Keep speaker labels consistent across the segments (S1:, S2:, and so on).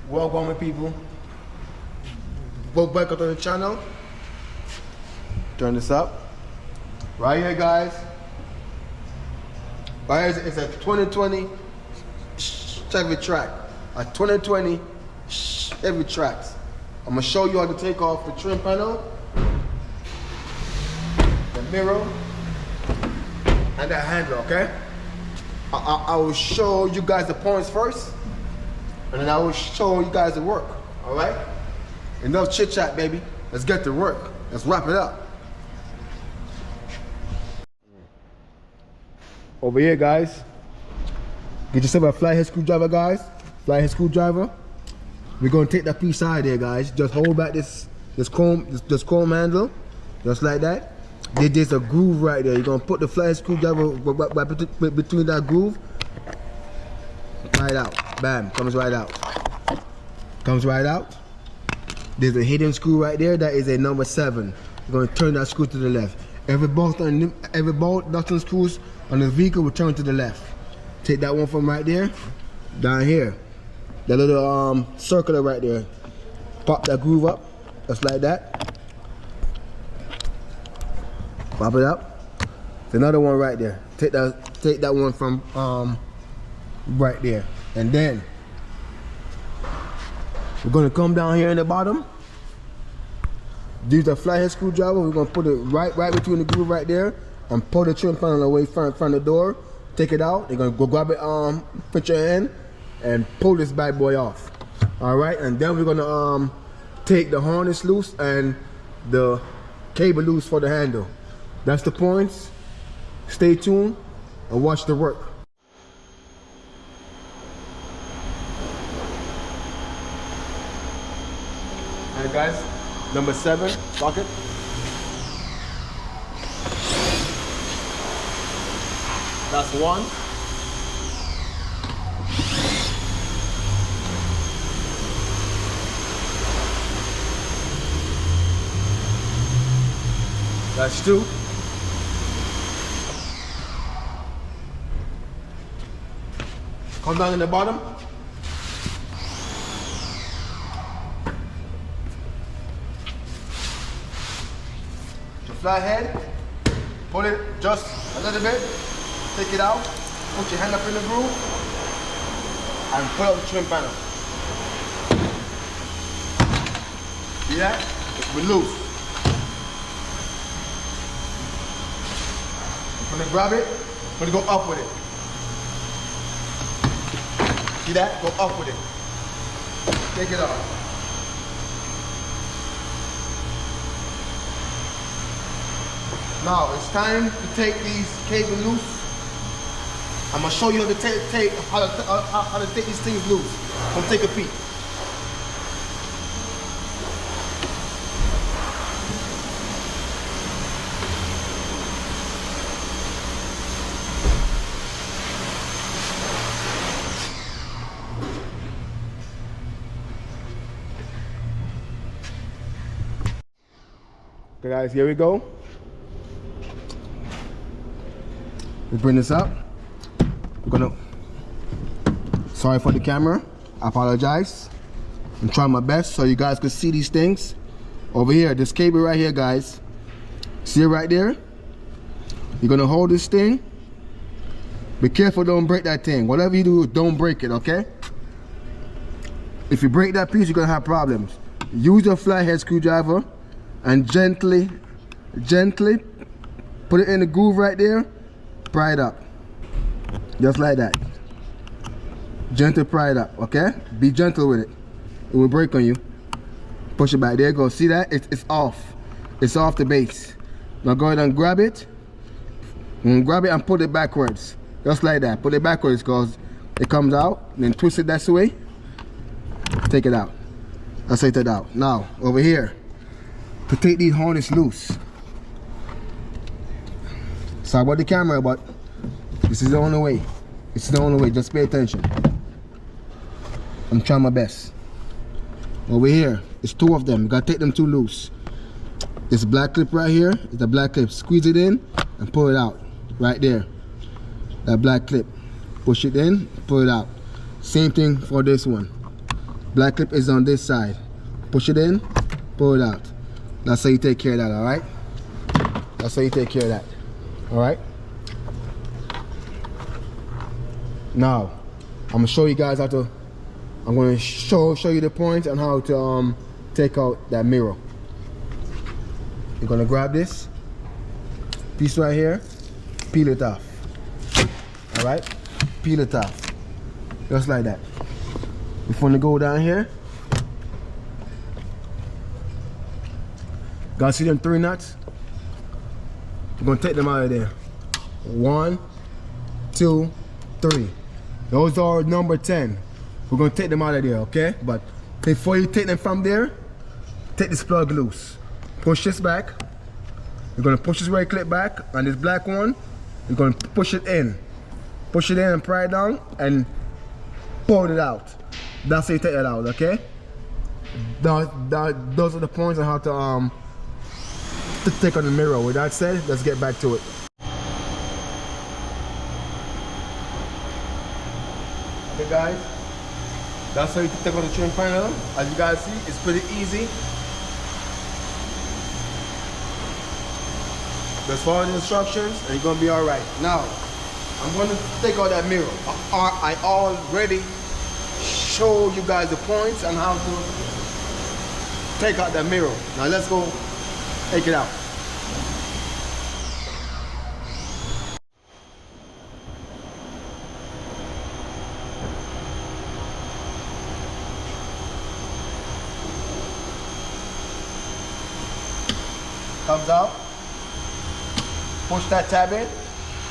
S1: Welcome people. Welcome to the channel. Turn this up. Right here, guys. Right here is a 2020 Chevy Trax. A 2020 Chevy Trax. I'm gonna show you how to take off the trim panel, the mirror, and the handle. Okay. I will show you guys the points first, and then I will show you guys the work. All right. Enough chit chat, baby. Let's get to work. Let's wrap it up. Over here, guys. Get yourself a flathead screwdriver, guys. Flathead screwdriver. We're gonna take that piece out of there, guys. Just hold back this chrome handle, just like that. There's a groove right there. You're gonna put the flathead screwdriver right between that groove. Right out. Bam. Comes right out. Comes right out. There's a hidden screw right there. That is a number 7. You're gonna turn that screw to the left. Every bolt nuts and screws on the vehicle will turn to the left. Take that one from right there down here. That little circular right there. Pop that groove up, just like that. Pop it up. There's another one right there. Take that one from right there, and then we're gonna come down here in the bottom. Use the flathead screwdriver. We're gonna put it right between the groove right there, and pull the trim panel away from the door. Take it out. You're gonna go grab it, put your hand, and pull this bad boy off. All right, and then we're gonna take the harness loose and the cable loose for the handle. That's the points. Stay tuned and watch the work. Alright guys, number 7, socket. That's 1. That's 2. Come down in the bottom. The flathead. Pull it just a little bit. Take it out. Put your hand up in the groove. And pull out the trim panel. See that? We're loose. I'm gonna grab it. I'm gonna go up with it. See that? Go up with it. Take it off. Now it's time to take these cables loose. I'm gonna show you how to take these things loose. Come take a peek. Okay guys, here we go. Let's bring this up. Sorry for the camera, I apologize. I'm trying my best so you guys can see these things. Over here, this cable right here, guys. See it right there? You're gonna hold this thing. Be careful, don't break that thing. Whatever you do, don't break it, okay? If you break that piece, you're gonna have problems. Use your flathead screwdriver and gently put it in the groove right there. Pry it up, just like that. Gentle pry it up, okay? Be gentle with it. It will break on you. Push it back. There you go. See that? It's off. It's off the base. Now go ahead and grab it. And grab it and put it backwards, just like that. Put it backwards because it comes out. Then twist it that way. Take it out. Let's take it out. Now over here, to take these harness loose. Sorry about the camera, but this is the only way. It's the only way. Just pay attention. I'm trying my best. Over here, it's 2 of them. You gotta take them 2 loose. This black clip right here is the black clip. Squeeze it in and pull it out. Right there. That black clip. Push it in, pull it out. Same thing for this one. Black clip is on this side. Push it in, pull it out. That's how you take care of that, all right? That's how you take care of that, all right? Now, I'm gonna show you guys how to, I'm gonna show you the points on how to take out that mirror. You're gonna grab this piece right here, peel it off, all right? Peel it off, just like that. Before you go down here, gotta see them 3 nuts? We're gonna take them out of there. 1, 2, 3. Those are number 10. We're gonna take them out of there, okay? But before you take them from there, take this plug loose. Push this back. You're gonna push this right clip back on this black one. You're gonna push it in. Push it in and pry it down and pull it out. That's how you take that out, okay? Those are the points on how to take on the mirror. With that said, let's get back to it. Okay guys, that's how you take on the trim panel. As you guys see, it's pretty easy. Just follow the instructions and you're gonna be all right. Now, I'm gonna take out that mirror. I already show you guys the points on how to take out that mirror. Now let's go take it out. Comes out. Push that tab in.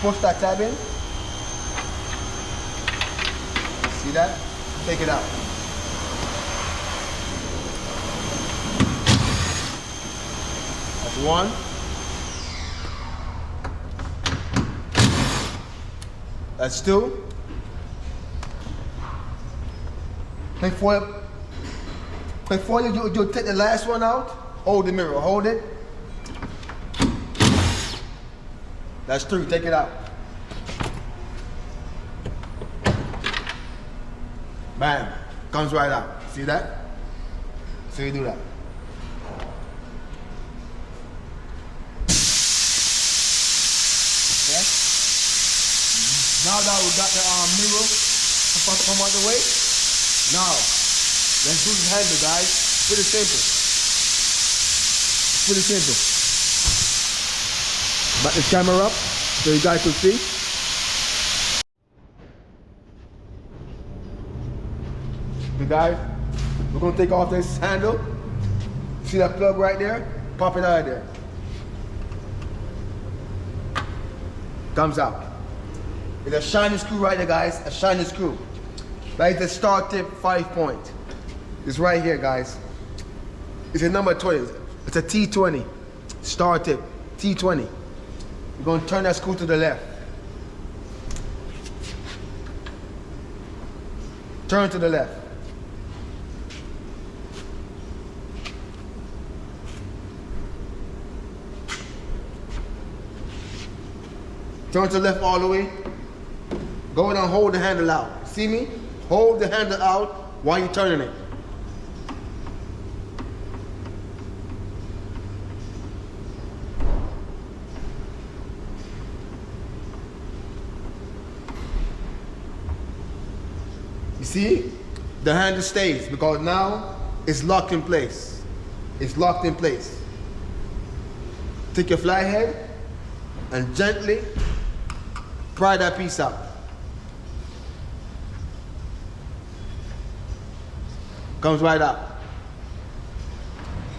S1: Push that tab in. See that? Take it out. That's 1. That's 2. Before you take the last one out, hold the mirror. Hold it. That's 3. Take it out. Bam. Comes right out. See that? So you do that. Okay. Now that we got the mirror from out the way, now let's do this handle, guys. Pretty simple. Pretty simple. Back the camera up so you guys can see. Okay guys, we're gonna take off this handle. See that plug right there? Pop it out of there. Comes out. It's a shiny screw right there, guys. A shiny screw. That is the star tip 5-point. It's right here, guys. It's a number 20. It's a T20. Star tip. T20. You're going to turn that screw to the left. Turn to the left. Turn to the left all the way. Go and hold the handle out. See me? Hold the handle out while you're turning it. You see? The handle stays because now it's locked in place. It's locked in place. Take your fly head and gently pry that piece out. Comes right out.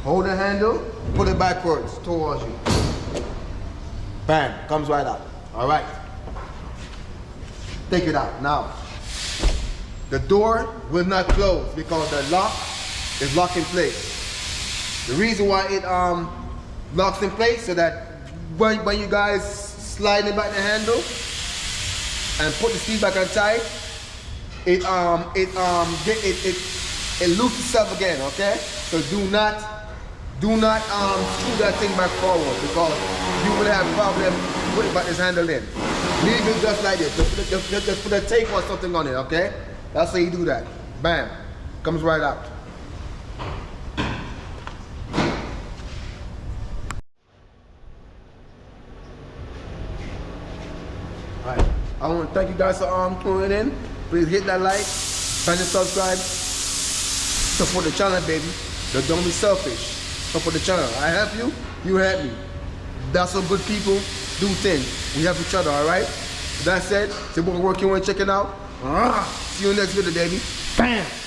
S1: Hold the handle, put it backwards towards you. Bam, comes right out. All right. Take it out. Now, the door will not close because the lock is locked in place. The reason why it locks in place so that when you guys slide it back the handle and put the seat back on tight, it loops itself again, okay? So do not screw that thing back forward because you will have problem putting back this handle in. Leave it just like this. Just put a tape or something on it, okay? That's how you do that. Bam. Comes right out. Alright, I want to thank you guys for tuning in. Please hit that like, and subscribe. Support the channel, baby. Don't be selfish. Support the channel. I help you, you help me. That's what good people do things. We help each other, alright? That said, it's about working and checking out. See you next video, baby. Bam!